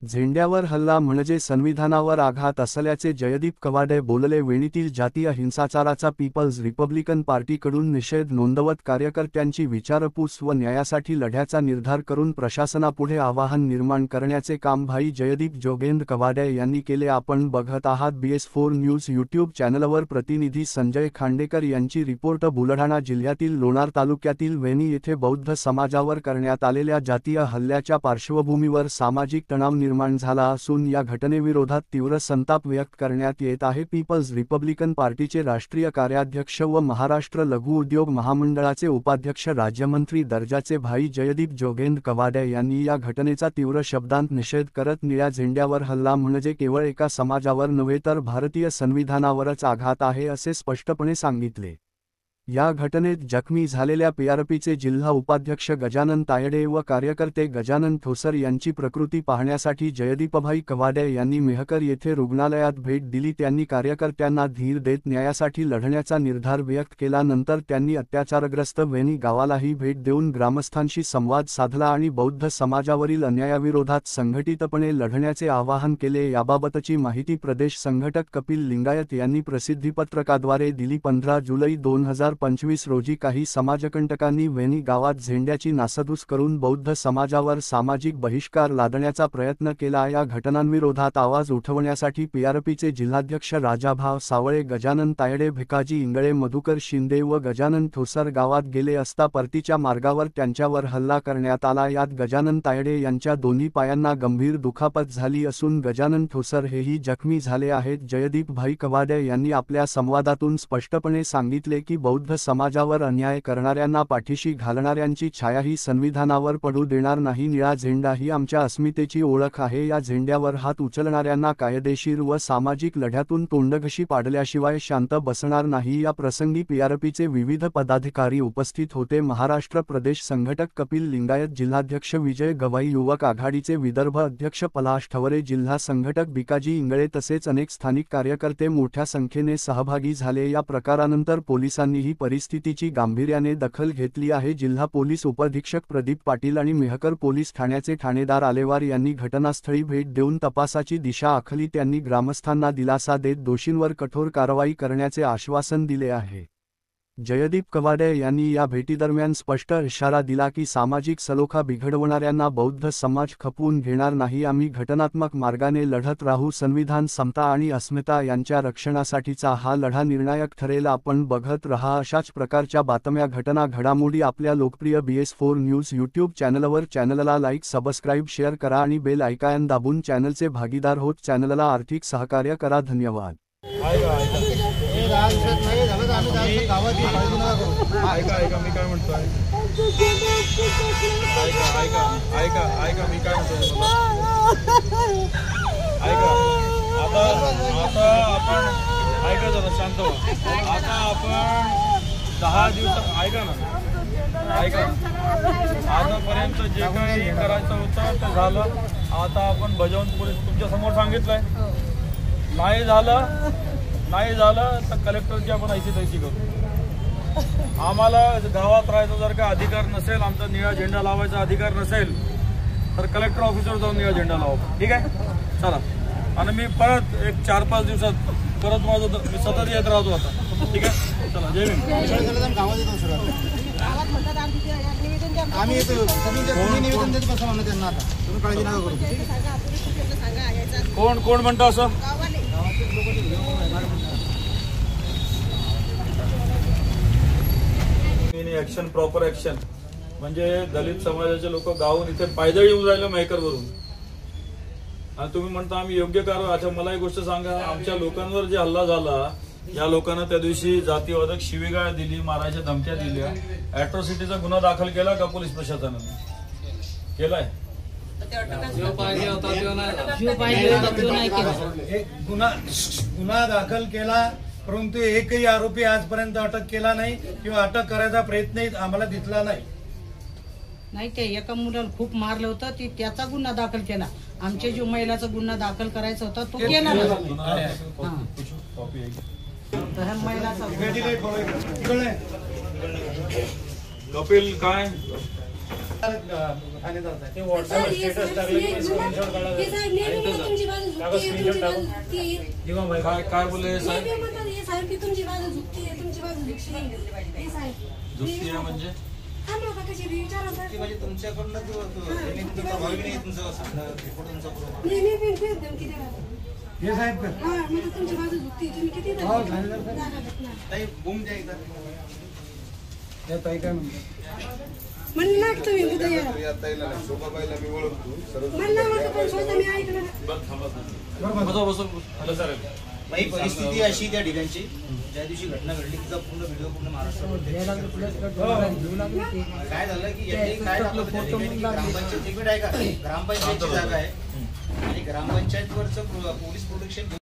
झेंड्यावर हल्ला म्हणजे संविधानावर आघात असल्याचे जयदीप कवाडे बोलले. वेणीतील जातीय हिंसाचाराचा पीपल्स रिपब्लिकन पार्टीकडून निषेध नोंदवत कार्यकर्त्यांची विचारपूस व न्यायासाठी लढ्याचा निर्धार करून प्रशासनापुढे आवाहन निर्माण करण्याचे काम भाई जयदीप जोगेंद्र कवाडे यांनी केले. आपण बघत आहात BS4 न्यूज यूट्यूब चॅनलवर. प्रतिनिधी संजय खांडेकर यांची रिपोर्ट. बुलढाणा जिल्ह्यातील लोणार तालुक्यातील वेणी येथे बौद्ध समाजावर करण्यात आलेल्या जातीय हल्ल्याच्या पार्श्वभूमीवर सामाजिक तणाव निर्माण झाला असून या घटनेविरोधात तीव्र संताप व्यक्त करण्यात येत आहे. पीपल्स रिपब्लिकन पार्टीचे राष्ट्रीय कार्याध्यक्ष व महाराष्ट्र लघु उद्योग महामंडळाचे उपाध्यक्ष राज्यमंत्री दर्जाचे भाई जयदीप जोगेंद्र कवाडे यांनी या घटनेचा तीव्र शब्दांत निषेध करत निळ्या झेंड्यावर हल्ला म्हणजे केवळ एका समाजावर नव्हे तर भारतीय संविधानावरच आघात आहे असे स्पष्टपणे सांगितले. या घटनेत जखमी झालेल्या PRPचे जिल्हा उपाध्यक्ष गजानन तायडे व कार्यकर्ते गजानन ठोसर यांची प्रकृती पाहण्यासाठी जयदीपभाई कवाडे यांनी मेहकर येथे रुग्णालयात भेट दिली. त्यांनी कार्यकर्त्यांना धीर देत न्यायासाठी लढण्याचा निर्धार व्यक्त केला. नंतर त्यांनी अत्याचारग्रस्त वेणी गावालाही भेट देऊन ग्रामस्थांशी संवाद साधला आणि बौद्ध समाजावरील अन्यायाविरोधात संघटितपणे लढण्याचे आवाहन केले. याबाबतची माहिती प्रदेश संघटक कपिल लिंगायत यांनी प्रसिद्धीपत्रकाद्वारे दिली. 15 जुलै 2025 रोजी काही समाजकंटकांनी वेणी गावात झेंड्याची नासधूस करून बौद्ध समाजावर सामाजिक बहिष्कार लादण्याचा प्रयत्न केला. या घटनांविरोधात आवाज उठवण्यासाठी PRPचे जिल्हाध्यक्ष राजाभाव सावळे, गजानन तायडे, भिकाजी इंगळे, मधुकर शिंदे व गजानन ठोसर गावात गेले असता परतीच्या मार्गावर त्यांच्यावर हल्ला करण्यात आला. यात गजानन तायडे यांच्या दोन्ही पायांना गंभीर दुखापत झाली असून गजानन ठोसर हेही जखमी झाले आहेत. जयदीप भाई कवाडे यांनी आपल्या संवादातून स्पष्टपणे सांगितले की बौद्ध समाजावर अन्याय करणाऱ्यांना पाठीशी घालणाऱ्यांची छायाही संविधानावर पडू देणार नाही. निळा झेंडा ही आमच्या अस्मितेची ओळख आहे. या झेंड्यावर हात उचलणाऱ्यांना कायदेशीर व सामाजिक लढ्यातून तोंडघशी पाडल्याशिवाय शांत बसणार नाही. या प्रसंगी PRPचे विविध पदाधिकारी उपस्थित होते. महाराष्ट्र प्रदेश संघटक कपिल लिंगायत, जिल्हाध्यक्ष विजय गवाई, युवक आघाडीचे विदर्भ अध्यक्ष पलाश ठवरे, जिल्हा संघटक भिकाजी इंगळे तसेच अनेक स्थानिक कार्यकर्ते मोठ्या संख्येने सहभागी झाले. या प्रकारानंतर पोलिसांनीही परिस्थितीची गांभीर्याने दखल घेतली आहे. जिल्हा पोलीस उपअधीक्षक प्रदीप पाटील आणि मेहकर पोलीस ठाण्याचे ठाणेदार आलेवार यांनी घटनास्थळी भेट देऊन तपासाची दिशा आखली. त्यांनी ग्रामस्थांना दिलासा देत दोषींवर कठोर कारवाई करण्याचे आश्वासन दिले आहे. जयदीप कवाडे यांनी या भेटीदरम्यान स्पष्ट इशारा दिला की सामाजिक सलोखा बिघडवणाऱ्यांना बौद्ध समाज खपवून घेणार नाही. आम्ही घटनात्मक मार्गाने लढत राहू. संविधान, समता आणि अस्मिता यांच्या रक्षणासाठीचा हा लढा निर्णायक ठरेल. आपण बघत रहा अशाच प्रकारच्या बातम्या, घटना, घडामोडी आपल्या लोकप्रिय BS4 न्यूज यूट्यूब चॅनलवर. चॅनलला लाईक, सबस्क्राईब, शेअर करा आणि बेल आयकॉन दाबून चॅनलचे भागीदार होत चॅनलला आर्थिक सहकार्य करा. धन्यवाद. ऐका मी काय म्हणतोय, ऐका मी काय म्हणतोय, आता आपण ऐका जरा शांत व्हा. आता आपण 10 दिवसात ऐका आतापर्यंत जे काही करायचं होतं ते झालं. आता आपण बजावून पोलीस तुमच्या समोर सांगितलंय. नाही झालं तर कलेक्टरची आपण ऐशी तैशी करू. आम्हाला गावात राहायचा जर का अधिकार नसेल, आमचा निळा झेंडा लावायचा अधिकार नसेल तर कलेक्टर ऑफिसवर जाऊन निळा झेंडा लावा. ठीक आहे, चला. आणि मी परत एक 4-5 दिवसात परत माझं मी सतत येत राहतो आता. ठीक आहे, चला. जय भीम. आम्ही येतो, तुम्ही निवेदन देत बसा म्हणून त्यांना. आता तुम्ही काळजी नका करू. कोण म्हणतो असं? ऍक्शन, प्रॉपर ऍक्शन म्हणजे दलित समाजाचे लोक गावून इथे पायदळी येऊन राहिले मेहकरवरून, आणि तुम्ही म्हणता आम्ही योग्य कारवाई. अच्छा, मला एक गोष्ट सांगा, आमच्या लोकांवर जे हल्ला झाला, या लोकांना त्या दिवशी जातीवादक शिवीगाळ दिली, मारायच्या धमक्या दिल्या, अॅट्रॉसिटीचा गुन्हा दाखल केला का पोलीस प्रशासनाने? केलाय? गुन्हा दाखल केला, परंतु एकही आरोपी आजपर्यंत अटक केला नाही किंवा अटक करायचा प्रयत्न आम्हाला दिसला नाही. ते एका मुलाला खूप मारलं होतं, त्याचा गुन्हा दाखल केला. आमच्या जो महिलाचा गुन्हा दाखल करायचा होता तो केला नाही. कपिल काय ठाणेदार साहेब ते व्हॉट्सअपवर स्टेटस टाकले की स्क्रीनशॉट काढा स्क्रीनशॉट टाकून काय बोलले साहेब? जुक्ती आहे म्हणजे तुमच्याकडनं प्रभावी नाही तुमचं हे साहेब का बूम द्या एकदा या ताई काय म्हणतात म्हणला की तुम्ही उद्या या. शोभाबाईला मी ओळखतो सर्व म्हणला माझं पण स्वतः मी ऐकलं. बरं थांबा बसून हॅलो सर बाई परिस्थिती अशी त्या ठिकाणची ज्या दिवशी घटना घडली तिचा पूर्ण व्हिडिओ पूर्ण महाराष्ट्रामध्ये काय झालं की यांनी काय दाखवलं त्या ठिकाणी की ग्रामपंचायत एक मिनिट आहे का ग्रामपंचायतची जागा आहे आणि ग्रामपंचायतवरचं पोलीस प्रोटेक्शन